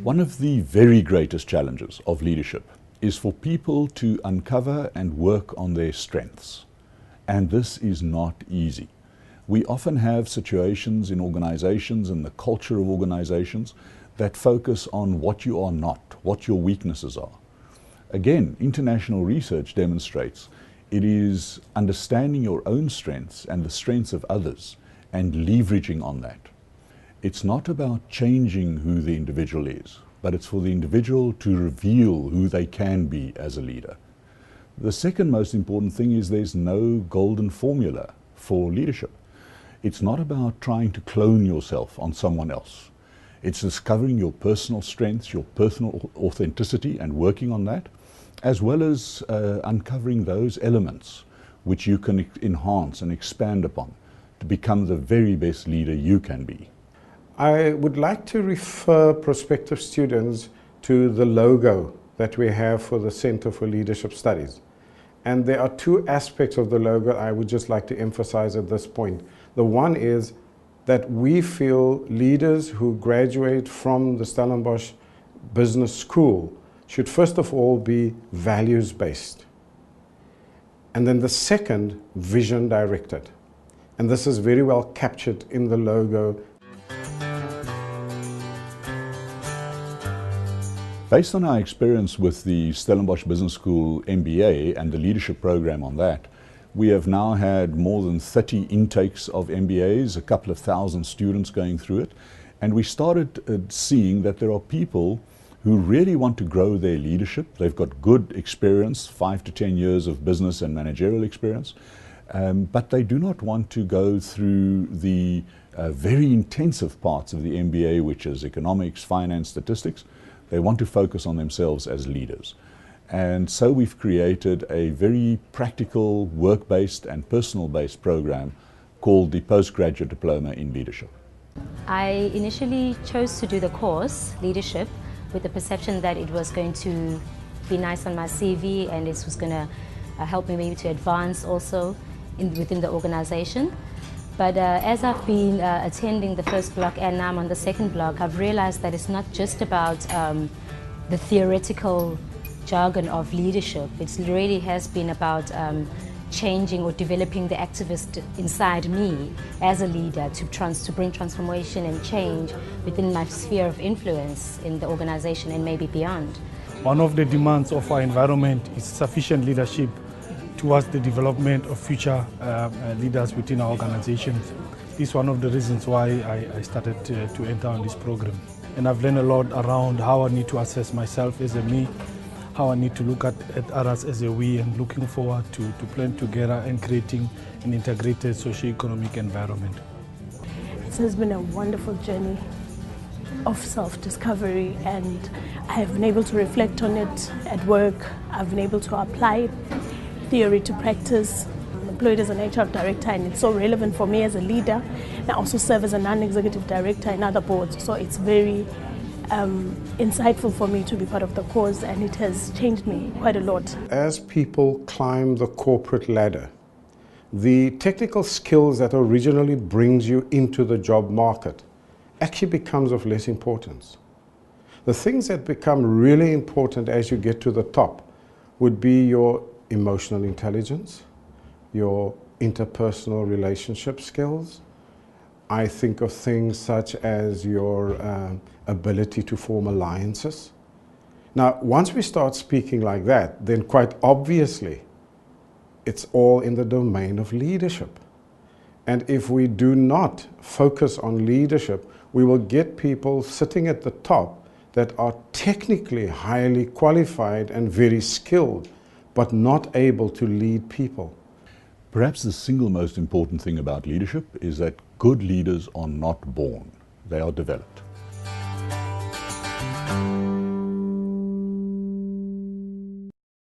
One of the very greatest challenges of leadership is for people to uncover and work on their strengths. And this is not easy. We often have situations in organizations and the culture of organizations that focus on what you are not, what your weaknesses are. Again, international research demonstrates it is understanding your own strengths and the strengths of others and leveraging on that. It's not about changing who the individual is, but it's for the individual to reveal who they can be as a leader. The second most important thing is there's no golden formula for leadership. It's not about trying to clone yourself on someone else. It's discovering your personal strengths, your personal authenticity and working on that, as well as uncovering those elements which you can enhance and expand upon to become the very best leader you can be. I would like to refer prospective students to the logo that we have for the Center for Leadership Studies. And there are two aspects of the logo I would just like to emphasize at this point. The one is that we feel leaders who graduate from the Stellenbosch Business School should first of all be values-based. And then the second, vision-directed. And this is very well captured in the logo. Based on our experience with the Stellenbosch Business School MBA and the leadership program on that, we have now had more than 30 intakes of MBAs, a couple of thousand students going through it, and we started seeing that there are people who really want to grow their leadership. They've got good experience, 5 to 10 years of business and managerial experience, but they do not want to go through the very intensive parts of the MBA, which is economics, finance, statistics. They want to focus on themselves as leaders. And so we've created a very practical, work-based and personal-based program called the Postgraduate Diploma in Leadership. I initially chose to do the course, Leadership, with the perception that it was going to be nice on my CV and it was going to help me maybe to advance also within the organization. But as I've been attending the first block and now I'm on the second block, I've realized that it's not just about the theoretical jargon of leadership. It really has been about changing or developing the activist inside me as a leader to bring transformation and change within my sphere of influence in the organization and maybe beyond. One of the demands of our environment is sufficient leadership towards the development of future leaders within our organizations. This is one of the reasons why I started to enter on this program. And I've learned a lot around how I need to assess myself as a me, how I need to look at others as a we, and looking forward to plan together and creating an integrated socio-economic environment. It has been a wonderful journey of self-discovery, and I have been able to reflect on it at work. I've been able to apply theory to practice. I'm employed as an HR director and it's so relevant for me as a leader. I also serve as a non-executive director in other boards, so it's very insightful for me to be part of the course, and it has changed me quite a lot. As people climb the corporate ladder, the technical skills that originally brings you into the job market actually becomes of less importance. The things that become really important as you get to the top would be your emotional intelligence, your interpersonal relationship skills. I think of things such as your ability to form alliances. Now, once we start speaking like that, then quite obviously, it's all in the domain of leadership. And if we do not focus on leadership, we will get people sitting at the top that are technically highly qualified and very skilled, but not able to lead people. Perhaps the single most important thing about leadership is that good leaders are not born, they are developed.